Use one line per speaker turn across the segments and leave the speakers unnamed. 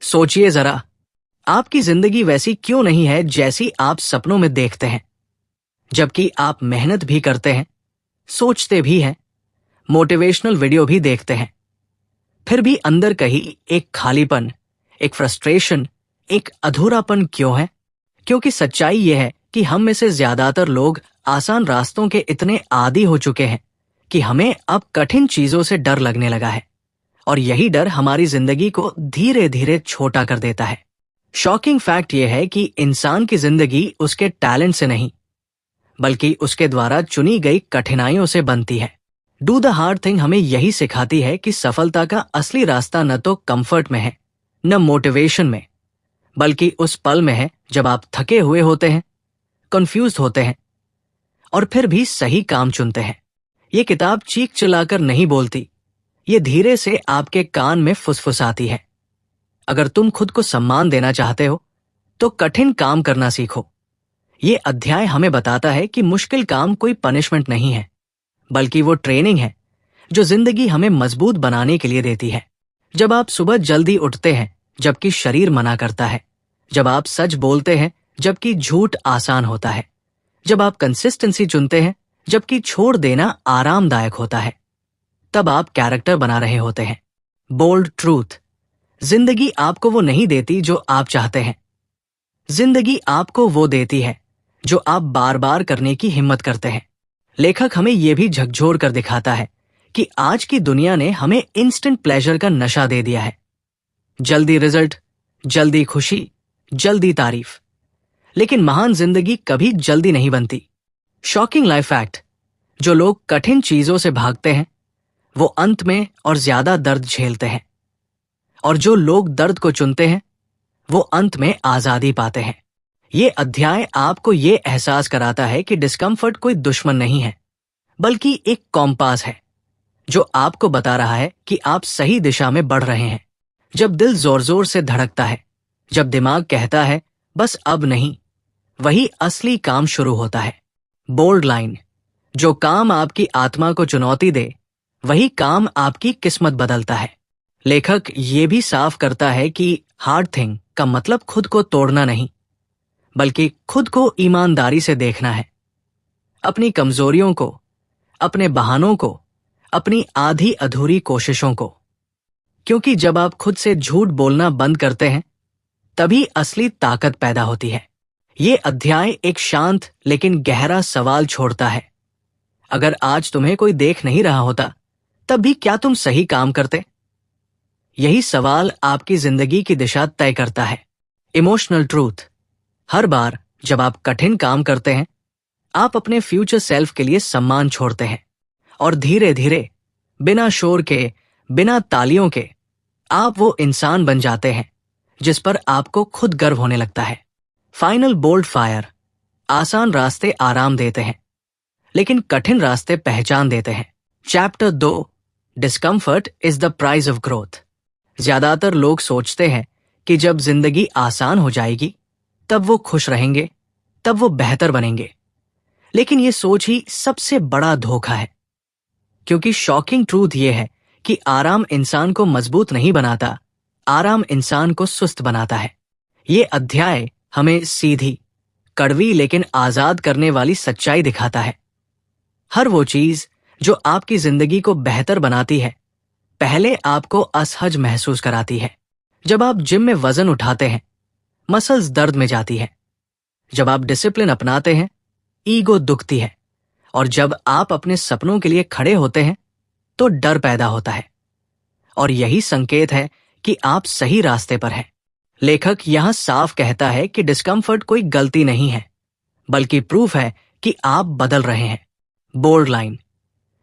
सोचिए जरा, आपकी जिंदगी वैसी क्यों नहीं है जैसी आप सपनों में देखते हैं? जबकि आप मेहनत भी करते हैं, सोचते भी हैं, मोटिवेशनल वीडियो भी देखते हैं, फिर भी अंदर कहीं एक खालीपन, एक फ्रस्ट्रेशन, एक अधूरापन क्यों है? क्योंकि सच्चाई यह है कि हम में से ज्यादातर लोग आसान रास्तों के इतने आदी हो चुके हैं कि हमें अब कठिन चीजों से डर लगने लगा है, और यही डर हमारी जिंदगी को धीरे धीरे छोटा कर देता है। शॉकिंग फैक्ट यह है कि इंसान की जिंदगी उसके टैलेंट से नहीं, बल्कि उसके द्वारा चुनी गई कठिनाइयों से बनती है। डू द हार्ड थिंग हमें यही सिखाती है कि सफलता का असली रास्ता न तो कंफर्ट में है, न मोटिवेशन में, बल्कि उस पल में है जब आप थके हुए होते हैं, कंफ्यूज्ड होते हैं, और फिर भी सही काम चुनते हैं। ये किताब चीख चिल्लाकर नहीं बोलती, ये धीरे से आपके कान में फुसफुसाती है। अगर तुम खुद को सम्मान देना चाहते हो तो कठिन काम करना सीखो। ये अध्याय हमें बताता है कि मुश्किल काम कोई पनिशमेंट नहीं है, बल्कि वो ट्रेनिंग है जो जिंदगी हमें मजबूत बनाने के लिए देती है। जब आप सुबह जल्दी उठते हैं जबकि शरीर मना करता है, जब आप सच बोलते हैं जबकि झूठ आसान होता है, जब आप कंसिस्टेंसी चुनते हैं जबकि छोड़ देना आरामदायक होता है, तब आप कैरेक्टर बना रहे होते हैं। बोल्ड ट्रूथ, जिंदगी आपको वो नहीं देती जो आप चाहते हैं। जिंदगी आपको वो देती है जो आप बार बार करने की हिम्मत करते हैं। लेखक हमें यह भी झकझोर कर दिखाता है कि आज की दुनिया ने हमें इंस्टेंट प्लेजर का नशा दे दिया है। जल्दी रिजल्ट, जल्दी खुशी, जल्दी तारीफ। लेकिन महान जिंदगी कभी जल्दी नहीं बनती। शॉकिंग लाइफ फैक्ट, जो लोग कठिन चीजों से भागते हैं वो अंत में और ज्यादा दर्द झेलते हैं, और जो लोग दर्द को चुनते हैं वो अंत में आजादी पाते हैं। ये अध्याय आपको ये एहसास कराता है कि डिस्कम्फर्ट कोई दुश्मन नहीं है, बल्कि एक कॉम्पास है जो आपको बता रहा है कि आप सही दिशा में बढ़ रहे हैं। जब दिल जोर जोर से धड़कता है, जब दिमाग कहता है बस अब नहीं, वही असली काम शुरू होता है। बोल्ड लाइन, जो काम आपकी आत्मा को चुनौती दे वही काम आपकी किस्मत बदलता है। लेखक ये भी साफ करता है कि हार्ड थिंग का मतलब खुद को तोड़ना नहीं, बल्कि खुद को ईमानदारी से देखना है। अपनी कमजोरियों को, अपने बहानों को, अपनी आधी अधूरी कोशिशों को। क्योंकि जब आप खुद से झूठ बोलना बंद करते हैं तभी असली ताकत पैदा होती है। ये अध्याय एक शांत लेकिन गहरा सवाल छोड़ता है। अगर आज तुम्हें कोई देख नहीं रहा होता तब भी क्या तुम सही काम करते? यही सवाल आपकी जिंदगी की दिशा तय करता है। इमोशनल ट्रूथ, हर बार जब आप कठिन काम करते हैं आप अपने फ्यूचर सेल्फ के लिए सम्मान छोड़ते हैं, और धीरे धीरे, बिना शोर के, बिना तालियों के, आप वो इंसान बन जाते हैं जिस पर आपको खुद गर्व होने लगता है। फाइनल बोल्ड फायर, आसान रास्ते आराम देते हैं लेकिन कठिन रास्ते पहचान देते हैं। Chapter 2, discomfort is the price of growth. ज्यादातर लोग सोचते हैं कि जब जिंदगी आसान हो जाएगी तब वो खुश रहेंगे, तब वो बेहतर बनेंगे। लेकिन ये सोच ही सबसे बड़ा धोखा है, क्योंकि शॉकिंग ट्रूथ ये है कि आराम इंसान को मजबूत नहीं बनाता, आराम इंसान को सुस्त बनाता है। ये अध्याय हमें सीधी, कड़वी लेकिन आजाद करने वाली सच्चाई दिखाता है। हर वो चीज जो आपकी जिंदगी को बेहतर बनाती है पहले आपको असहज महसूस कराती है। जब आप जिम में वजन उठाते हैं मसल्स दर्द में जाती है। जब आप डिसिप्लिन अपनाते हैं ईगो दुखती है, और जब आप अपने सपनों के लिए खड़े होते हैं तो डर पैदा होता है, और यही संकेत है कि आप सही रास्ते पर हैं। लेखक यहां साफ कहता है कि डिस्कम्फर्ट कोई गलती नहीं है, बल्कि प्रूफ है कि आप बदल रहे हैं। बोल्ड लाइन,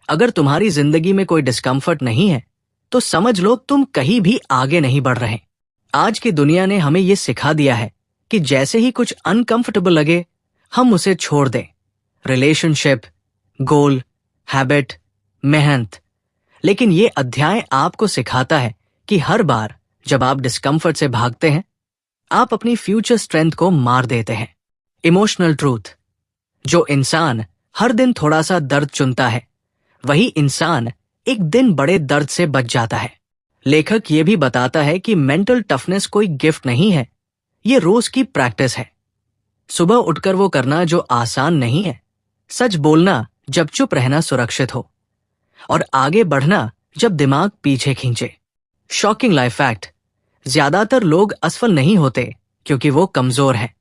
अगर तुम्हारी जिंदगी में कोई डिस्कम्फर्ट नहीं है तो समझ लो तुम कहीं भी आगे नहीं बढ़ रहे। आज की दुनिया ने हमें यह सिखा दिया है कि जैसे ही कुछ अनकंफर्टेबल लगे हम उसे छोड़ दें। रिलेशनशिप, गोल, हैबिट, मेहनत। लेकिन ये अध्याय आपको सिखाता है कि हर बार जब आप डिस्कम्फर्ट से भागते हैं आप अपनी फ्यूचर स्ट्रेंथ को मार देते हैं। इमोशनल ट्रूथ, जो इंसान हर दिन थोड़ा सा दर्द चुनता है वही इंसान एक दिन बड़े दर्द से बच जाता है। लेखक ये भी बताता है कि मेंटल टफनेस कोई गिफ्ट नहीं है, ये रोज की प्रैक्टिस है। सुबह उठकर वो करना जो आसान नहीं है, सच बोलना जब चुप रहना सुरक्षित हो, और आगे बढ़ना जब दिमाग पीछे खींचे। शॉकिंग लाइफ फैक्ट, ज्यादातर लोग असफल नहीं होते क्योंकि वो कमजोर हैं,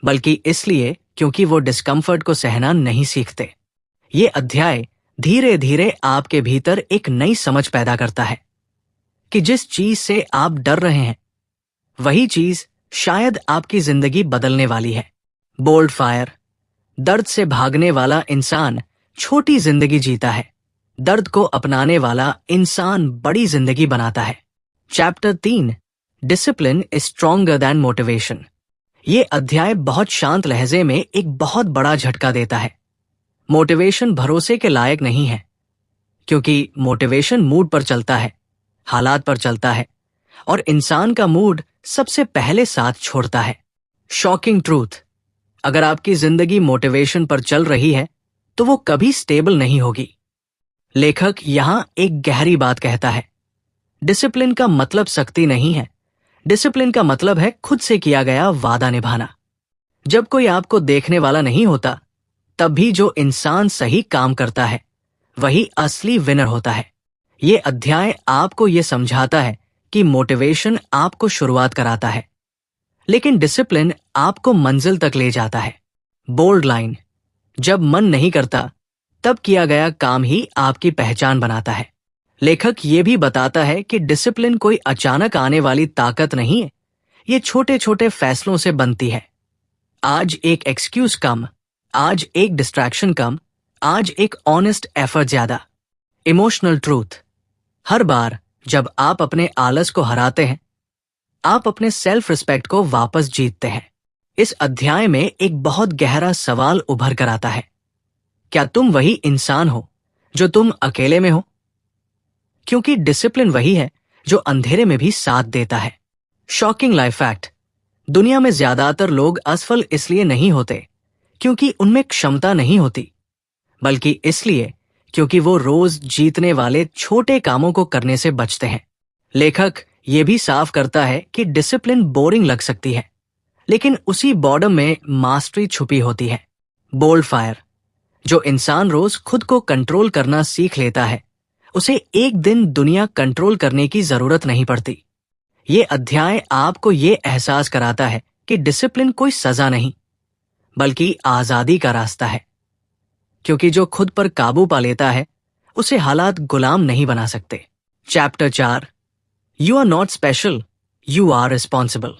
बल्कि इसलिए क्योंकि वो डिस्कम्फर्ट को सहना नहीं सीखते। ये अध्याय धीरे धीरे आपके भीतर एक नई समझ पैदा करता है कि जिस चीज से आप डर रहे हैं, वही चीज शायद आपकी जिंदगी बदलने वाली है। बोल्ड फायर, दर्द से भागने वाला इंसान छोटी जिंदगी जीता है, दर्द को अपनाने वाला इंसान बड़ी जिंदगी बनाता है। Chapter 3, discipline is stronger than motivation. ये अध्याय बहुत शांत लहजे में एक बहुत बड़ा झटका देता है। मोटिवेशन भरोसे के लायक नहीं है, क्योंकि मोटिवेशन मूड पर चलता है, हालात पर चलता है, और इंसान का मूड सबसे पहले साथ छोड़ता है। शॉकिंग ट्रूथ, अगर आपकी जिंदगी मोटिवेशन पर चल रही है तो वो कभी स्टेबल नहीं होगी। लेखक यहां एक गहरी बात कहता है, डिसिप्लिन का मतलब सख्ती नहीं है, डिसिप्लिन का मतलब है खुद से किया गया वादा निभाना। जब कोई आपको देखने वाला नहीं होता, तब भी जो इंसान सही काम करता है वही असली विनर होता है। ये अध्याय आपको ये समझाता है कि मोटिवेशन आपको शुरुआत कराता है, लेकिन डिसिप्लिन आपको मंजिल तक ले जाता है। बोल्ड लाइन, जब मन नहीं करता तब किया गया काम ही आपकी पहचान बनाता है। लेखक ये भी बताता है कि डिसिप्लिन कोई अचानक आने वाली ताकत नहीं है, ये छोटे छोटे फैसलों से बनती है। आज एक एक्सक्यूज कम, आज एक डिस्ट्रैक्शन कम, आज एक ऑनेस्ट एफर्ट ज्यादा। इमोशनल ट्रूथ, हर बार जब आप अपने आलस को हराते हैं, आप अपने सेल्फ रिस्पेक्ट को वापस जीतते हैं। इस अध्याय में एक बहुत गहरा सवाल उभर कर आता है, क्या तुम वही इंसान हो जो तुम अकेले में हो? क्योंकि डिसिप्लिन वही है जो अंधेरे में भी साथ देता है। शॉकिंग लाइफ फैक्ट, दुनिया में ज्यादातर लोग असफल इसलिए नहीं होते क्योंकि उनमें क्षमता नहीं होती, बल्कि इसलिए क्योंकि वो रोज जीतने वाले छोटे कामों को करने से बचते हैं। लेखक ये भी साफ करता है कि डिसिप्लिन बोरिंग लग सकती है, लेकिन उसी बॉर्डम में मास्टरी छुपी होती है। बोल्ड फायर, जो इंसान रोज खुद को कंट्रोल करना सीख लेता है, उसे एक दिन दुनिया कंट्रोल करने की जरूरत नहीं पड़ती। ये अध्याय आपको ये एहसास कराता है कि डिसिप्लिन कोई सजा नहीं, बल्कि आजादी का रास्ता है, क्योंकि जो खुद पर काबू पा लेता है उसे हालात गुलाम नहीं बना सकते। Chapter 4, you are not special, you are responsible.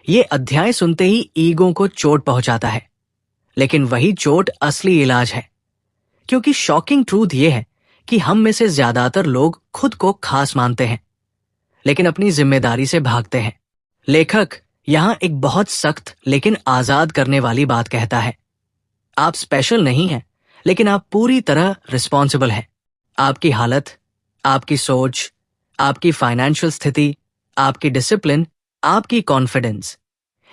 ये अध्याय सुनते ही ईगो को चोट पहुंचाता है, लेकिन वही चोट असली इलाज है, क्योंकि शॉकिंग ट्रूथ ये है कि हम में से ज्यादातर लोग खुद को खास मानते हैं, लेकिन अपनी जिम्मेदारी से भागते हैं। लेखक यहां एक बहुत सख्त लेकिन आजाद करने वाली बात कहता है, आप स्पेशल नहीं हैं, लेकिन आप पूरी तरह रिस्पॉन्सिबल हैं। आपकी हालत, आपकी सोच, आपकी फाइनेंशियल स्थिति, आपकी डिसिप्लिन, आपकी कॉन्फिडेंस,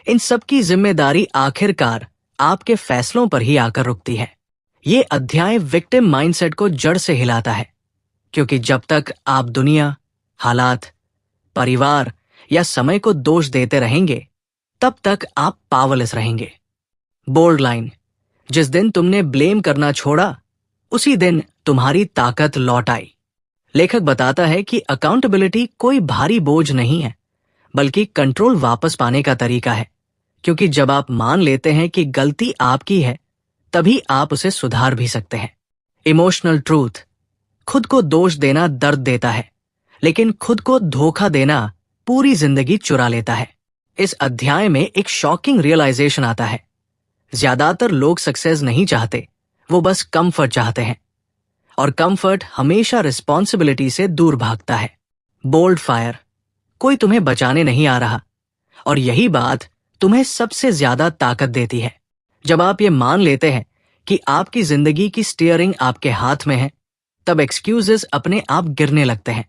इन सब की जिम्मेदारी आखिरकार आपके फैसलों पर ही आकर रुकती है। ये अध्याय विक्टिम माइंडसेट को जड़ से हिलाता है, क्योंकि जब तक आप दुनिया, हालात, परिवार या समय को दोष देते रहेंगे, तब तक आप पावरलेस रहेंगे। बोल्ड लाइन, जिस दिन तुमने ब्लेम करना छोड़ा, उसी दिन तुम्हारी ताकत लौट आई। लेखक बताता है कि अकाउंटेबिलिटी कोई भारी बोझ नहीं है, बल्कि कंट्रोल वापस पाने का तरीका है, क्योंकि जब आप मान लेते हैं कि गलती आपकी है, तभी आप उसे सुधार भी सकते हैं। इमोशनल ट्रूथ, खुद को दोष देना दर्द देता है, लेकिन खुद को धोखा देना पूरी जिंदगी चुरा लेता है। इस अध्याय में एक शॉकिंग रियलाइजेशन आता है, ज्यादातर लोग सक्सेस नहीं चाहते, वो बस कंफर्ट चाहते हैं, और कंफर्ट हमेशा रिस्पॉन्सिबिलिटी से दूर भागता है। बोल्ड फायर, कोई तुम्हें बचाने नहीं आ रहा, और यही बात तुम्हें सबसे ज्यादा ताकत देती है। जब आप ये मान लेते हैं कि आपकी जिंदगी की स्टीयरिंग आपके हाथ में है, तब एक्सक्यूजेस अपने आप गिरने लगते हैं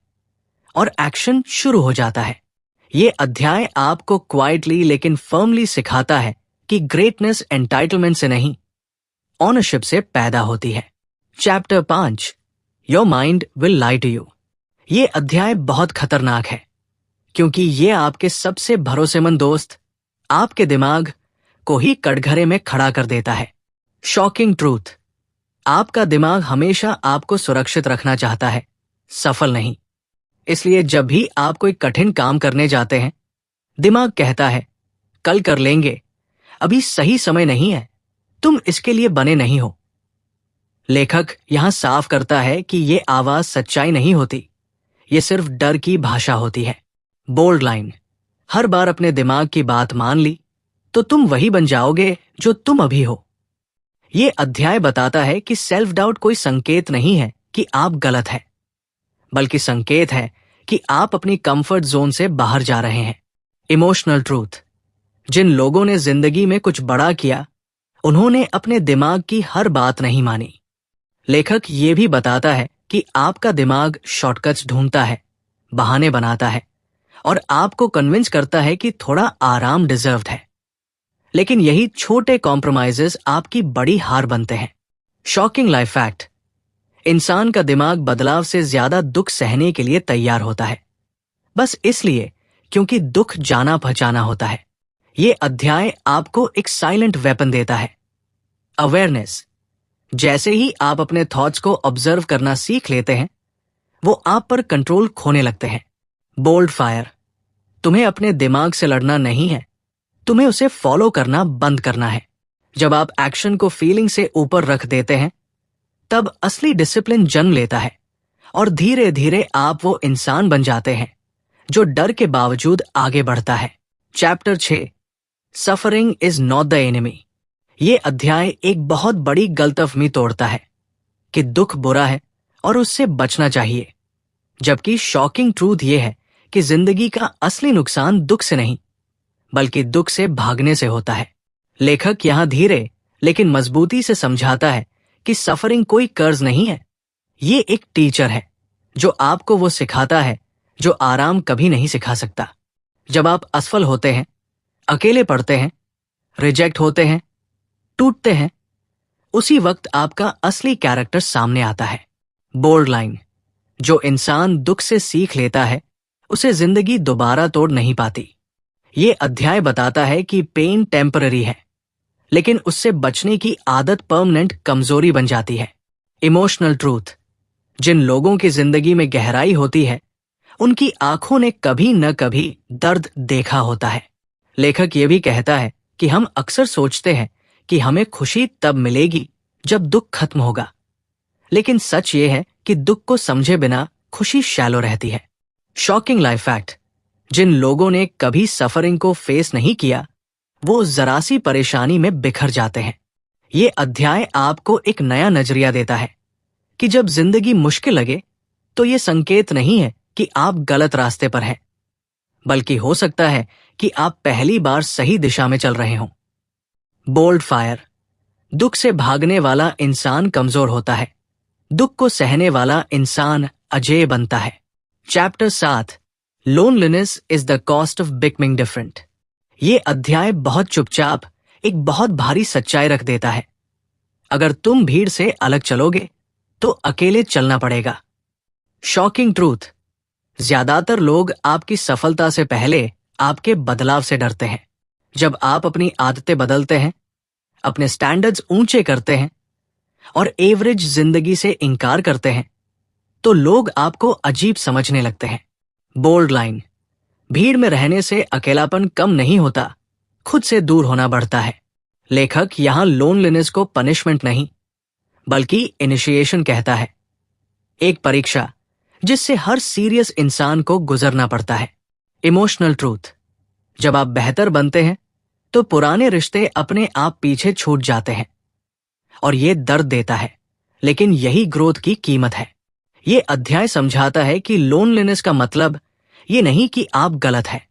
और एक्शन शुरू हो जाता है। ये अध्याय आपको क्वाइटली लेकिन फर्मली सिखाता है कि ग्रेटनेस एंटाइटलमेंट से नहीं, ऑनरशिप से पैदा होती है। Chapter 5, your mind will lie to you. ये अध्याय बहुत खतरनाक है क्योंकि ये आपके सबसे भरोसेमंद दोस्त, आपके दिमाग को ही कटघरे में खड़ा कर देता है। शॉकिंग ट्रूथ, आपका दिमाग हमेशा आपको सुरक्षित रखना चाहता है, सफल नहीं। इसलिए जब भी आप कोई कठिन काम करने जाते हैं, दिमाग कहता है कल कर लेंगे, अभी सही समय नहीं है, तुम इसके लिए बने नहीं हो। लेखक यहां साफ करता है कि ये आवाज सच्चाई नहीं होती, ये सिर्फ डर की भाषा होती है। बोल्ड लाइन, हर बार अपने दिमाग की बात मान ली तो तुम वही बन जाओगे जो तुम अभी हो। ये अध्याय बताता है कि सेल्फ डाउट कोई संकेत नहीं है कि आप गलत हैं, बल्कि संकेत है कि आप अपनी कंफर्ट जोन से बाहर जा रहे हैं। इमोशनल ट्रूथ, जिन लोगों ने जिंदगी में कुछ बड़ा किया, उन्होंने अपने दिमाग की हर बात नहीं मानी। लेखक ये भी बताता है कि आपका दिमाग शॉर्टकट्स ढूंढता है, बहाने बनाता है और आपको कन्विंस करता है कि थोड़ा आराम डिजर्व्ड है। लेकिन यही छोटे कॉम्प्रोमाइजेस आपकी बड़ी हार बनते हैं। शॉकिंग लाइफ फैक्ट, इंसान का दिमाग बदलाव से ज्यादा दुख सहने के लिए तैयार होता है, बस इसलिए क्योंकि दुख जाना पहचाना होता है। ये अध्याय आपको एक साइलेंट वेपन देता है, अवेयरनेस। जैसे ही आप अपने थॉट्स को ऑब्जर्व करना सीख लेते हैं, वो आप पर कंट्रोल खोने लगते हैं। बोल्ड फायर, तुम्हें अपने दिमाग से लड़ना नहीं है, तुम्हें उसे फॉलो करना बंद करना है। जब आप एक्शन को फीलिंग से ऊपर रख देते हैं, तब असली डिसिप्लिन जन्म लेता है और धीरे धीरे आप वो इंसान बन जाते हैं जो डर के बावजूद आगे बढ़ता है। Chapter 6, suffering is not the enemy. ये अध्याय एक बहुत बड़ी गलतफहमी तोड़ता है कि दुख बुरा है और उससे बचना चाहिए, जबकि शॉकिंग ट्रूथ ये है कि जिंदगी का असली नुकसान दुख से नहीं, बल्कि दुख से भागने से होता है। लेखक यहां धीरे लेकिन मजबूती से समझाता है कि सफरिंग कोई कर्ज नहीं है, ये एक टीचर है जो आपको वो सिखाता है जो आराम कभी नहीं सिखा सकता। जब आप असफल होते हैं, अकेले पड़ते हैं, रिजेक्ट होते हैं, टूटते हैं, उसी वक्त आपका असली कैरेक्टर सामने आता है। बोल्ड लाइन, जो इंसान दुख से सीख लेता है, उसे जिंदगी दोबारा तोड़ नहीं पाती। ये अध्याय बताता है कि पेन टेम्पररी है, लेकिन उससे बचने की आदत परमानेंट कमजोरी बन जाती है। इमोशनल ट्रूथ, जिन लोगों की जिंदगी में गहराई होती है, उनकी आंखों ने कभी न कभी दर्द देखा होता है। लेखक ये भी कहता है कि हम अक्सर सोचते हैं कि हमें खुशी तब मिलेगी जब दुख खत्म होगा, लेकिन सच ये है कि दुख को समझे बिना खुशी शैलो रहती है। शॉकिंग लाइफ फैक्ट, जिन लोगों ने कभी सफरिंग को फेस नहीं किया, वो जरा सी परेशानी में बिखर जाते हैं। ये अध्याय आपको एक नया नजरिया देता है कि जब जिंदगी मुश्किल लगे तो ये संकेत नहीं है कि आप गलत रास्ते पर हैं, बल्कि हो सकता है कि आप पहली बार सही दिशा में चल रहे हों। बोल्ड फायर, दुख से भागने वाला इंसान कमजोर होता है, दुख को सहने वाला इंसान अजेय बनता है। Chapter 7, loneliness is the cost of becoming different. ये अध्याय बहुत चुपचाप एक बहुत भारी सच्चाई रख देता है। अगर तुम भीड़ से अलग चलोगे तो अकेले चलना पड़ेगा। शॉकिंग ट्रूथ, ज्यादातर लोग आपकी सफलता से पहले आपके बदलाव से डरते हैं। जब आप अपनी आदतें बदलते हैं, अपने स्टैंडर्ड्स ऊंचे करते हैं और एवरेज जिंदगी से इनकार करते हैं, तो लोग आपको अजीब समझने लगते हैं। बोल्ड लाइन, भीड़ में रहने से अकेलापन कम नहीं होता, खुद से दूर होना बढ़ता है। लेखक यहां लोनलीनेस को पनिशमेंट नहीं, बल्कि इनिशिएशन कहता है, एक परीक्षा जिससे हर सीरियस इंसान को गुजरना पड़ता है। इमोशनल ट्रूथ, जब आप बेहतर बनते हैं तो पुराने रिश्ते अपने आप पीछे छूट जाते हैं और ये दर्द देता है, लेकिन यही ग्रोथ की कीमत है। ये अध्याय समझाता है कि लोनलीनेस का मतलब ये नहीं कि आप गलत हैं,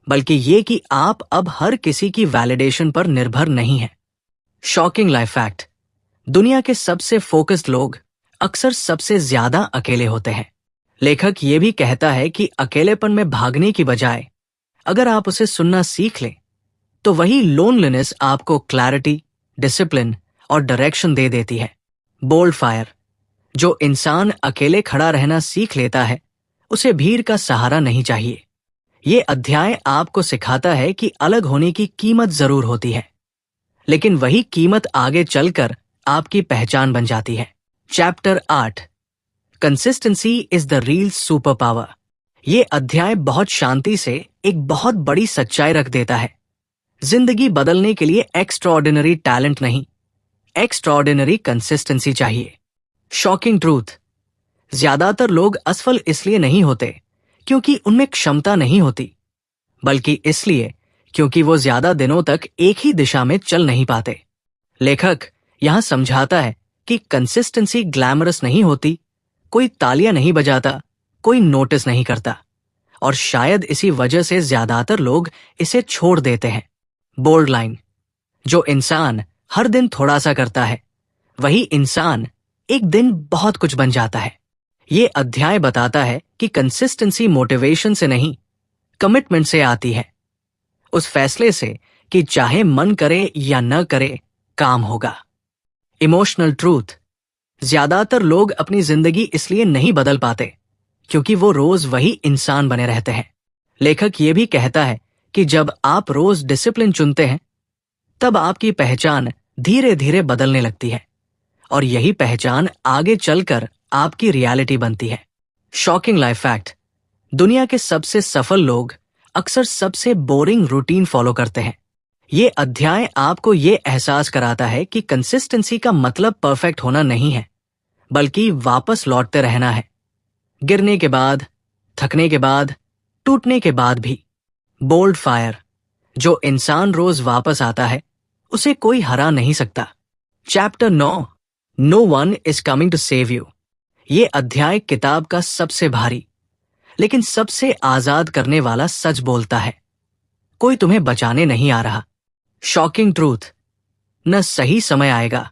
बल्कि ये कि आप अब हर किसी की वैलिडेशन पर निर्भर नहीं हैं। शॉकिंग लाइफ फैक्ट, दुनिया के सबसे फोकस्ड लोग अक्सर सबसे ज्यादा अकेले होते हैं। लेखक ये भी कहता है कि अकेलेपन में भागने की बजाय अगर आप उसे सुनना सीख लें, तो वही लोनलीनेस आपको क्लैरिटी, डिसिप्लिन और डायरेक्शन दे देती है। बोल्ड फायर, जो इंसान अकेले खड़ा रहना सीख लेता है उसे भीड़ का सहारा नहीं चाहिए। ये अध्याय आपको सिखाता है कि अलग होने की कीमत जरूर होती है, लेकिन वही कीमत आगे चलकर आपकी पहचान बन जाती है। Chapter 8, consistency is the real super power. ये अध्याय बहुत शांति से एक बहुत बड़ी सच्चाई रख देता है। जिंदगी बदलने के लिए एक्स्ट्राऑर्डिनरी टैलेंट नहीं, एक्स्ट्राऑर्डिनरी कंसिस्टेंसी चाहिए। शॉकिंग ट्रूथ, ज्यादातर लोग असफल इसलिए नहीं होते क्योंकि उनमें क्षमता नहीं होती, बल्कि इसलिए क्योंकि वो ज्यादा दिनों तक एक ही दिशा में चल नहीं पाते। लेखक यहां समझाता है कि कंसिस्टेंसी ग्लैमरस नहीं होती, कोई तालियां नहीं बजाता, कोई नोटिस नहीं करता, और शायद इसी वजह से ज्यादातर लोग इसे छोड़ देते हैं। बोल्ड लाइन, जो इंसान हर दिन थोड़ा सा करता है वही इंसान एक दिन बहुत कुछ बन जाता है। ये अध्याय बताता है कि कंसिस्टेंसी मोटिवेशन से नहीं, कमिटमेंट से आती है। उस फैसले से कि चाहे मन करे या न करे, काम होगा। इमोशनल ट्रूथ, ज्यादातर लोग अपनी जिंदगी इसलिए नहीं बदल पाते क्योंकि वो रोज वही इंसान बने रहते हैं। लेखक ये भी कहता है कि जब आप रोज डिसिप्लिन चुनते हैं तब आपकी पहचान धीरे धीरे बदलने लगती है, और यही पहचान आगे चलकर आपकी रियलिटी बनती है। शॉकिंग लाइफ फैक्ट, दुनिया के सबसे सफल लोग अक्सर सबसे बोरिंग रूटीन फॉलो करते हैं। ये अध्याय आपको ये एहसास कराता है कि कंसिस्टेंसी का मतलब परफेक्ट होना नहीं है, बल्कि वापस लौटते रहना है, गिरने के बाद, थकने के बाद, टूटने के बाद भी। बोल्ड फायर, जो इंसान रोज वापस आता है उसे कोई हरा नहीं सकता। Chapter 9, no one is coming to save you. ये अध्याय किताब का सबसे भारी लेकिन सबसे आजाद करने वाला सच बोलता है, कोई तुम्हें बचाने नहीं आ रहा। शॉकिंग ट्रूथ, न सही समय आएगा,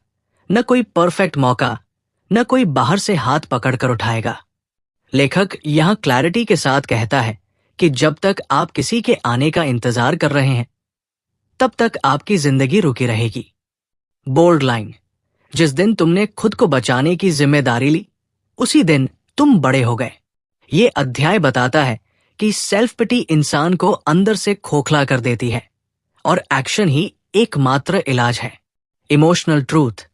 न कोई परफेक्ट मौका, न कोई बाहर से हाथ पकड़कर उठाएगा। लेखक यहां क्लैरिटी के साथ कहता है कि जब तक आप किसी के आने का इंतजार कर रहे हैं तब तक आपकी जिंदगी रुकी रहेगी। बोल्ड लाइन, जिस दिन तुमने खुद को बचाने की जिम्मेदारी ली उसी दिन तुम बड़े हो गए। ये अध्याय बताता है कि सेल्फ पिटी इंसान को अंदर से खोखला कर देती है और एक्शन ही एकमात्र इलाज है। इमोशनल ट्रूथ,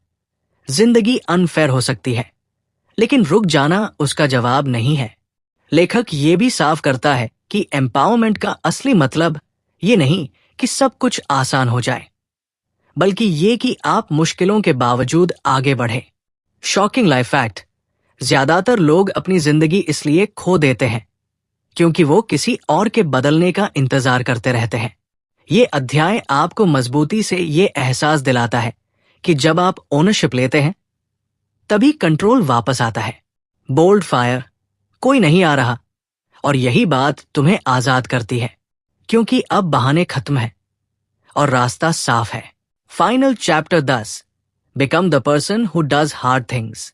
जिंदगी अनफेयर हो सकती है लेकिन रुक जाना उसका जवाब नहीं है। लेखक ये भी साफ करता है कि एम्पावरमेंट का असली मतलब ये नहीं कि सब कुछ आसान हो जाए, बल्कि ये कि आप मुश्किलों के बावजूद आगे बढ़े। शॉकिंग लाइफ फैक्ट, ज्यादातर लोग अपनी जिंदगी इसलिए खो देते हैं क्योंकि वो किसी और के बदलने का इंतजार करते रहते हैं। ये अध्याय आपको मजबूती से ये एहसास दिलाता है कि जब आप ओनरशिप लेते हैं तभी कंट्रोल वापस आता है। बोल्ड फायर, कोई नहीं आ रहा, और यही बात तुम्हें आजाद करती है क्योंकि अब बहाने खत्म है और रास्ता साफ है। Final chapter 10, become the person who does hard things.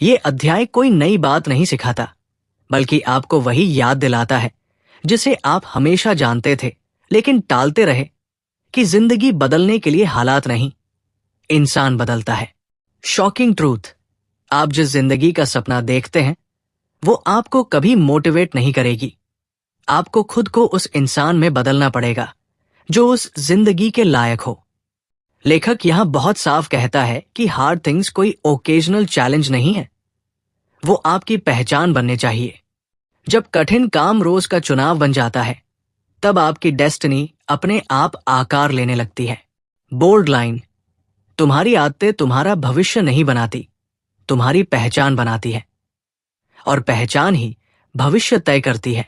ये अध्याय कोई नई बात नहीं सिखाता, बल्कि आपको वही याद दिलाता है जिसे आप हमेशा जानते थे लेकिन टालते रहे, कि जिंदगी बदलने के लिए हालात नहीं, इंसान बदलता है। शॉकिंग ट्रूथ, आप जिस जिंदगी का सपना देखते हैं वो आपको कभी मोटिवेट नहीं करेगी। आपको खुद को उस इंसान में बदलना पड़ेगा जो उस जिंदगी के लायक हो। लेखक यहां बहुत साफ कहता है कि हार्ड थिंग्स कोई ओकेजनल चैलेंज नहीं है, वो आपकी पहचान बनने चाहिए। जब कठिन काम रोज का चुनाव बन जाता है तब आपकी डेस्टिनी अपने आप आकार लेने लगती है। बोल्ड लाइन, तुम्हारी आदतें तुम्हारा भविष्य नहीं बनाती, तुम्हारी पहचान बनाती है, और पहचान ही भविष्य तय करती है।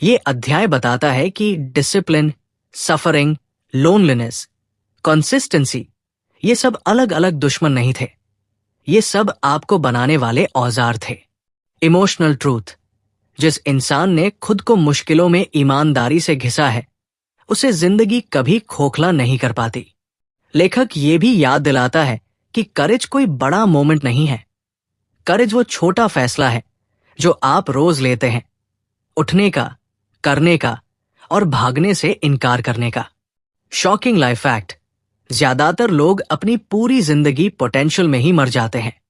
ये अध्याय बताता है कि डिसिप्लिन, सफरिंग, लोनलीनेस, कंसिस्टेंसी, ये सब अलग अलग दुश्मन नहीं थे, ये सब आपको बनाने वाले औजार थे। इमोशनल ट्रूथ, जिस इंसान ने खुद को मुश्किलों में ईमानदारी से घिसा है उसे जिंदगी कभी खोखला नहीं कर पाती। लेखक ये भी याद दिलाता है कि करेज कोई बड़ा मोमेंट नहीं है, करेज वो छोटा फैसला है जो आप रोज लेते हैं, उठने का, करने का और भागने से इनकार करने का। शॉकिंग लाइफ फैक्ट, ज्यादातर लोग अपनी पूरी जिंदगी पोटेंशियल में ही मर जाते हैं।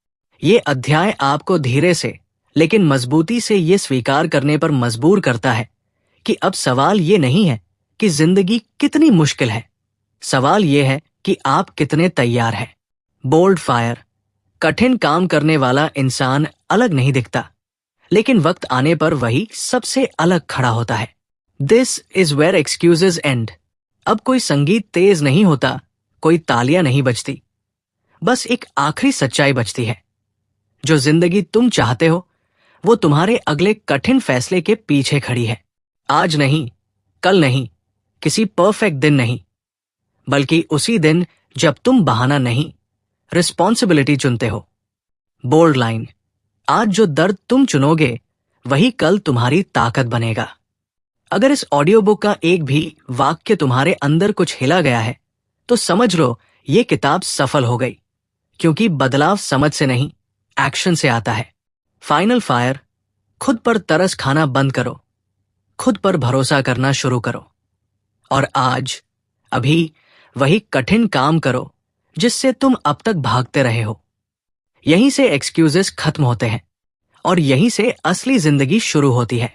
ये अध्याय आपको धीरे से लेकिन मजबूती से ये स्वीकार करने पर मजबूर करता है कि अब सवाल ये नहीं है कि जिंदगी कितनी मुश्किल है, सवाल ये है कि आप कितने तैयार हैं। बोल्ड फायर, कठिन काम करने वाला इंसान अलग नहीं दिखता, लेकिन वक्त आने पर वही सबसे अलग खड़ा होता है। This is where excuses end. अब कोई संगीत तेज नहीं होता, कोई तालियां नहीं बजती, बस एक आखिरी सच्चाई बचती है। जो जिंदगी तुम चाहते हो वो तुम्हारे अगले कठिन फैसले के पीछे खड़ी है। आज नहीं, कल नहीं, किसी परफेक्ट दिन नहीं, बल्कि उसी दिन जब तुम बहाना नहीं, रिस्पॉन्सिबिलिटी चुनते हो। बोल्ड लाइन, आज जो दर्द तुम चुनोगे वही कल तुम्हारी ताकत बनेगा। अगर इस ऑडियो बुक का एक भी वाक्य तुम्हारे अंदर कुछ हिला गया है तो समझ लो ये किताब सफल हो गई, क्योंकि बदलाव समझ से नहीं, एक्शन से आता है। फाइनल फायर, खुद पर तरस खाना बंद करो, खुद पर भरोसा करना शुरू करो, और आज अभी वही कठिन काम करो जिससे तुम अब तक भागते रहे हो। यहीं से एक्सक्यूजेस खत्म होते हैं और यहीं से असली जिंदगी शुरू होती है।